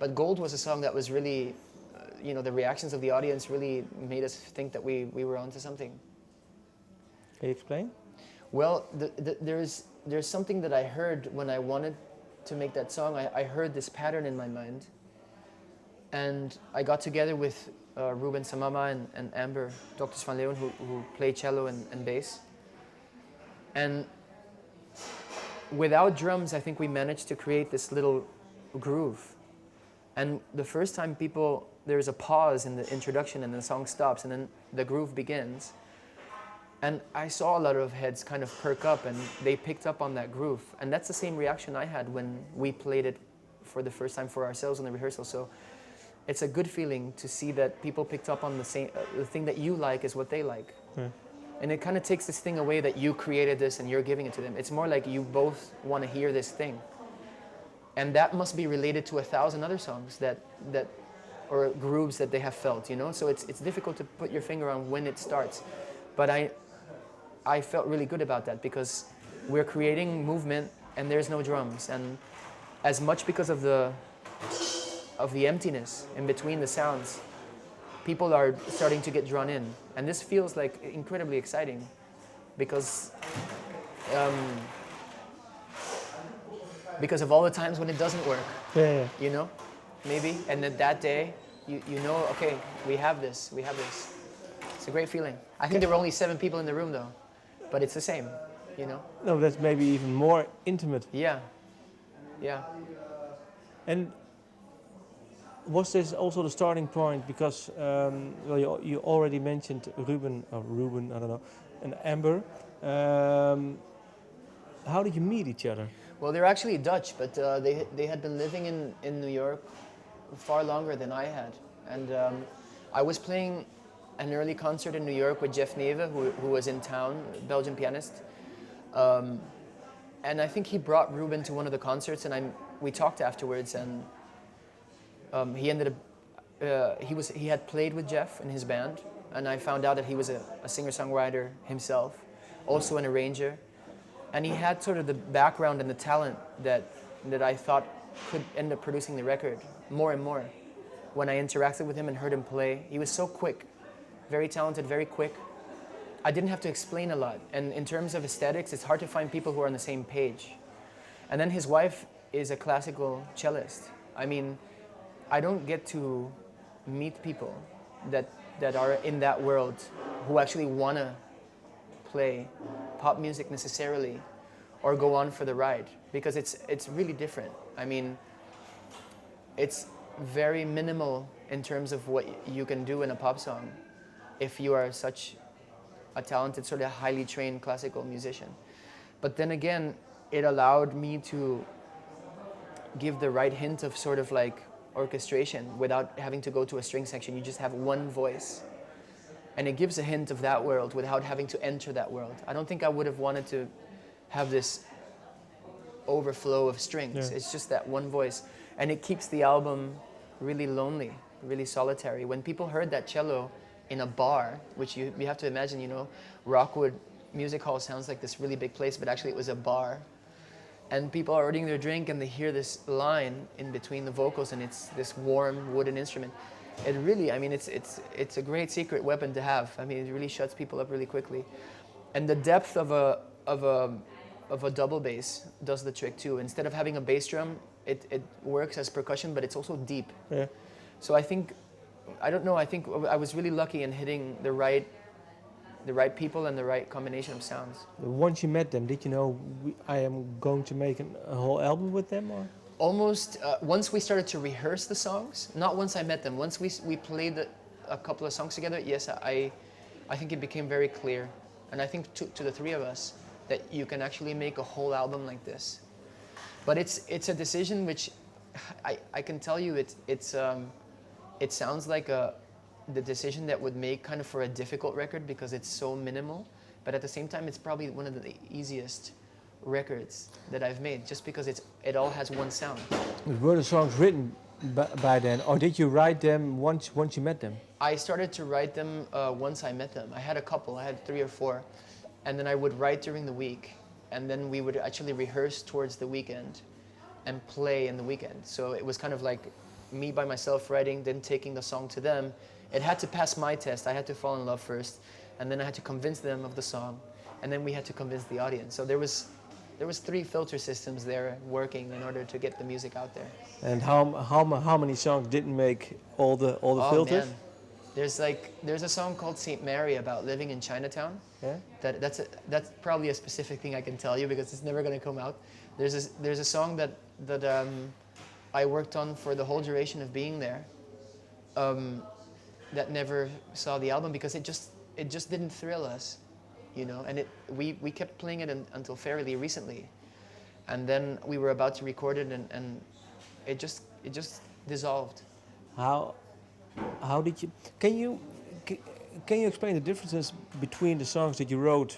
But Gold was a song that was really, the reactions of the audience really made us think that we were onto something. Can you explain? Well, there's something that I heard when I wanted to make that song. I heard this pattern in my mind, and I got together with Ruben, Samama, and Amber, Docters van Leeuwen, who play cello and bass. And without drums, I think we managed to create this little groove. And the first time there's a pause in the introduction and the song stops and then the groove begins. And I saw a lot of heads kind of perk up and they picked up on that groove. And that's the same reaction I had when we played it for the first time for ourselves in the rehearsal. So it's a good feeling to see that people picked up on the thing that you like is what they like. Yeah. And it kind of takes this thing away that you created this and you're giving it to them. It's more like you both want to hear this thing. And that must be related to 1,000 other songs or grooves that they have felt, So it's difficult to put your finger on when it starts. But I felt really good about that because we're creating movement and there's no drums. And as much because of the emptiness in between the sounds, people are starting to get drawn in. And this feels like incredibly exciting because of all the times when it doesn't work, maybe. And then that day, okay, we have this. It's a great feeling. I think there were only 7 people in the room though, but it's the same, No, that's maybe even more intimate. Yeah. And was this also the starting point? Because you already mentioned Ruben, I don't know, and Amber. How did you meet each other? Well, they're actually Dutch, but they had been living in New York far longer than I had. And I was playing an early concert in New York with Jeff Neve, who was in town, Belgian pianist. And I think he brought Ruben to one of the concerts, and we talked afterwards. And he ended up, he had played with Jeff in his band, and I found out that he was a singer-songwriter himself, also an arranger. And he had sort of the background and the talent that I thought could end up producing the record more and more. When I interacted with him and heard him play, he was so quick, very talented, very quick. I didn't have to explain a lot. And in terms of aesthetics, it's hard to find people who are on the same page. And then his wife is a classical cellist. I mean, I don't get to meet people that are in that world who actually want to play pop music necessarily or go on for the ride, because it's really different. I mean, it's very minimal in terms of what you can do in a pop song if you are such a talented, sort of highly trained classical musician. But then again, it allowed me to give the right hint of sort of like orchestration without having to go to a string section. You just have one voice. And it gives a hint of that world without having to enter that world. I don't think I would have wanted to have this overflow of strings. Yeah. It's just that one voice. And it keeps the album really lonely, really solitary. When people heard that cello in a bar, which you have to imagine, Rockwood Music Hall sounds like this really big place, but actually it was a bar. And people are ordering their drink and they hear this line in between the vocals, and it's this warm wooden instrument. It really, I mean, it's a great secret weapon to have. I mean, it really shuts people up really quickly. And the depth of a double bass does the trick too. Instead of having a bass drum, it works as percussion, but it's also deep. Yeah. So I think I was really lucky in hitting the right people and the right combination of sounds. Once you met them, did you know I am going to make a whole album with them, or? Almost, once we started to rehearse the songs, not once I met them, once we played a couple of songs together, yes, I think it became very clear. And I think to the three of us, that you can actually make a whole album like this. But it's a decision which, I can tell you, it sounds like the decision that would make kind of for a difficult record because it's so minimal, but at the same time, it's probably one of the easiest records that I've made, just because it all has one sound. Were the songs written by then, or did you write them once you met them? I started to write them once I met them. I had a couple, I had 3 or 4, and then I would write during the week, and then we would actually rehearse towards the weekend and play in the weekend. So it was kind of like me by myself writing, then taking the song to them. It had to pass my test. I had to fall in love first, and then I had to convince them of the song, and then we had to convince the audience. So there was 3 filter systems there working in order to get the music out there. And how many songs didn't make all the filters? Man. There's a song called Saint Mary about living in Chinatown. Yeah. That's probably a specific thing I can tell you because it's never going to come out. There's a song that I worked on for the whole duration of being there. That never saw the album because it just didn't thrill us, you know. And we kept playing it until fairly recently, and then we were about to record it, and it just dissolved. How did you? Can you explain the differences between the songs that you wrote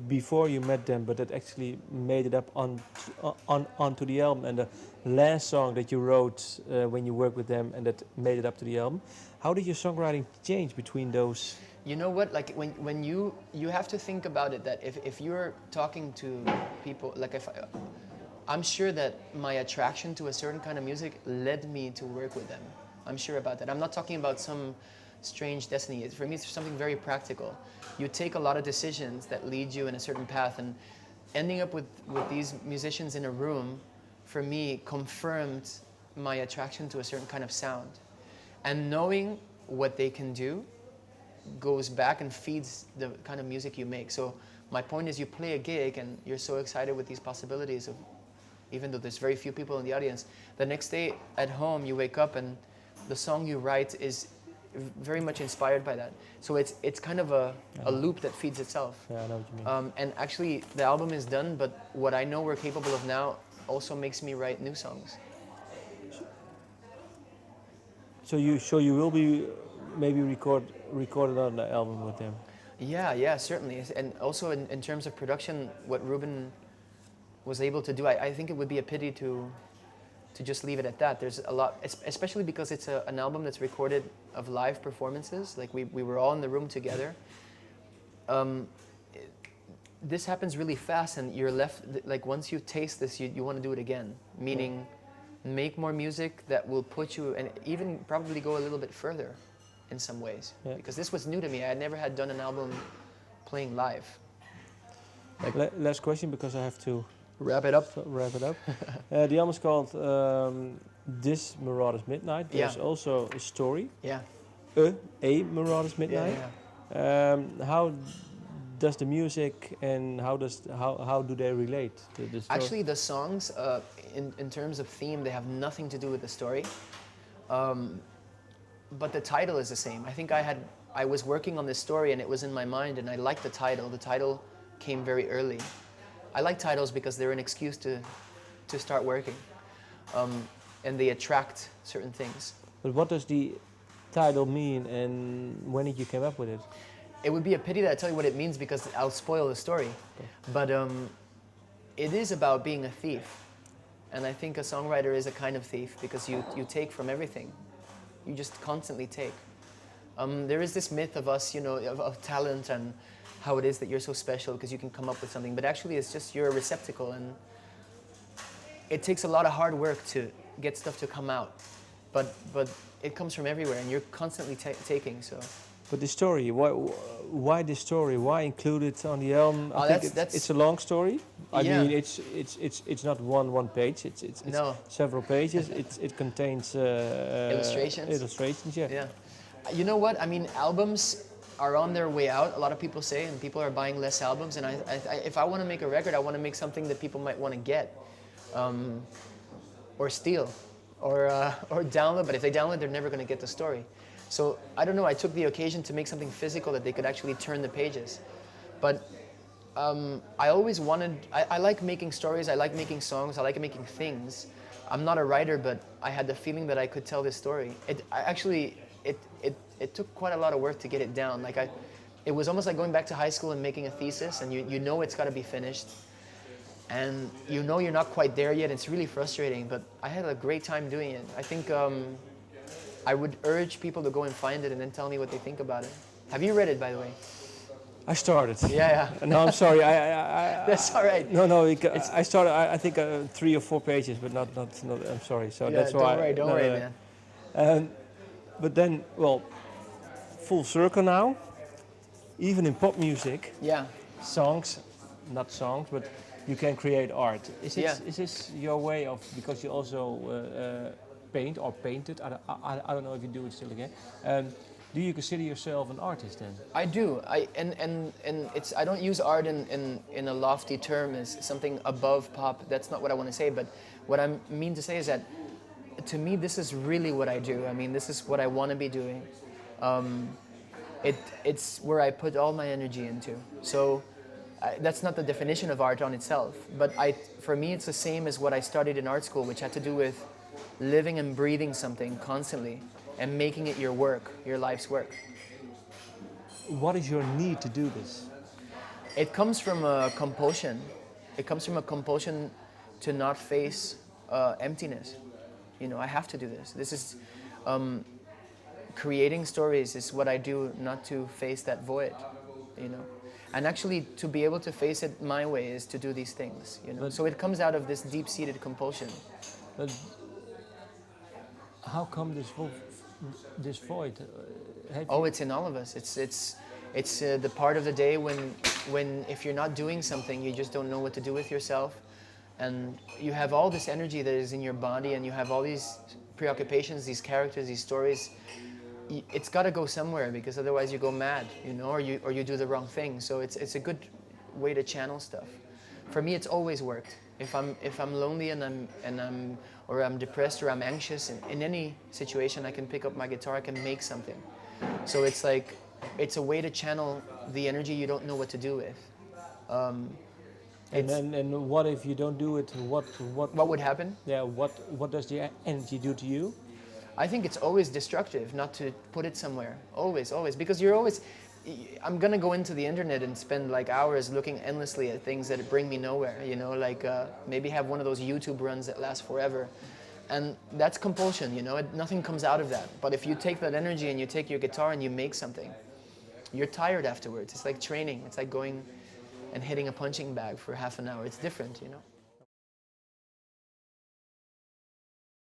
before you met them, but that actually made it up onto the album, and the last song that you wrote when you worked with them and that made it up to the album? How did your songwriting change between those? You know what? Like when you have to think about it, that if you're talking to people, like I'm sure that my attraction to a certain kind of music led me to work with them. I'm sure about that. I'm not talking about some strange destiny. For me, it's something very practical. You take a lot of decisions that lead you in a certain path, and ending up with these musicians in a room, for me, confirmed my attraction to a certain kind of sound. And knowing what they can do goes back and feeds the kind of music you make. So my point is, you play a gig and you're so excited with these possibilities of, even though there's very few people in the audience, the next day at home you wake up and the song you write is very much inspired by that. So it's kind of a loop that feeds itself. Yeah, I know what you mean. And actually the album is done, but what I know we're capable of now also makes me write new songs. So you will be maybe recorded on the album with them? Yeah, certainly. And also in terms of production, what Ruben was able to do, I think it would be a pity to just leave it at that. There's a lot, especially because it's an album that's recorded of live performances. Like we were all in the room together. This happens really fast, and you're left, like once you taste this, you want to do it again. Meaning, make more music that will put you, and even probably go a little bit further in some ways. Yeah. Because this was new to me. I had never had done an album playing live. Last question, because I have to wrap it up. The album is called This Marauder's Midnight. There's also a story. Yeah. A Marauder's Midnight. Yeah. How does the music and how do they relate to the story? Actually, the songs, in terms of theme, they have nothing to do with the story. But the title is the same. I think I was working on this story and it was in my mind, and I liked the title. The title came very early. I like titles because they're an excuse to start working, and they attract certain things. But what does the title mean, and when did you come up with it? It would be a pity that I tell you what it means because I'll spoil the story. Okay. But it is about being a thief, and I think a songwriter is a kind of thief because you take from everything. You just constantly take. There is this myth of us, of talent and how it is that you're so special because you can come up with something, but actually it's just you're a receptacle, and it takes a lot of hard work to get stuff to come out, but it comes from everywhere, and you're constantly taking. So. But the story, why this story? Why include it on the album? I think it's a long story. I mean, it's not one page. It's several pages. It contains illustrations. Illustrations, yeah. Yeah. You know what? I mean, albums are on their way out. A lot of people say, and people are buying less albums. And if I want to make a record, I want to make something that people might want to get, or steal, or download. But if they download, they're never going to get the story. So I don't know, I took the occasion to make something physical that they could actually turn the pages. But I always wanted, I like making stories, I like making songs, I like making things. I'm not a writer, but I had the feeling that I could tell this story. It took quite a lot of work to get it down. It was almost like going back to high school and making a thesis, and you know it's got to be finished. And you know you're not quite there yet, it's really frustrating, but I had a great time doing it. I think I would urge people to go and find it and then tell me what they think about it. Have you read it, by the way? I started. Yeah. No, I'm sorry. That's all right. No. I started. I think 3 or 4 pages, but not. I'm sorry. So yeah, that's why. Don't worry, man. Um, but then, well, full circle now. Even in pop music, Yeah, songs, not songs, but you can create art. yeah. Is this your way of, because you also paint or painted? I don't know if you do it still again. Do you consider yourself an artist then? I do. And it's I don't use art in a lofty term as something above pop. That's not what I want to say. But what I mean to say is that to me this is really what I do. I mean this is what I want to be doing. It's where I put all my energy into. So that's not the definition of art on itself. But for me it's the same as what I studied in art school, which had to do with living and breathing something constantly and making it your work, your life's work. What is your need to do this? It comes from a compulsion. It comes from a compulsion to not face emptiness. You know, I have to do this. This is creating stories is what I do, not to face that void. You know, and actually to be able to face it my way is to do these things. You know, But- so it comes out of this deep-seated compulsion. But how come this void? Oh, it's in all of us. It's the part of the day when if you're not doing something, you just don't know what to do with yourself, and you have all this energy that is in your body, and you have all these preoccupations, these characters, these stories. It's got to go somewhere because otherwise you go mad, you know, or you do the wrong thing. So it's a good way to channel stuff. For me, it's always worked. If I'm lonely and I'm depressed or I'm anxious in any situation, I can pick up my guitar, I can make something. So it's like it's a way to channel the energy you don't know what to do with. And what if you don't do it? What would happen? Yeah, what does the energy do to you? I think it's always destructive not to put it somewhere. Always, always. Because you're always... I'm going to go into the internet and spend like hours looking endlessly at things that bring me nowhere, you know, like maybe have one of those YouTube runs that last forever. And that's compulsion, you know, nothing comes out of that. But if you take that energy and you take your guitar and you make something, you're tired afterwards. It's like training. It's like going and hitting a punching bag for half an hour. It's different, you know.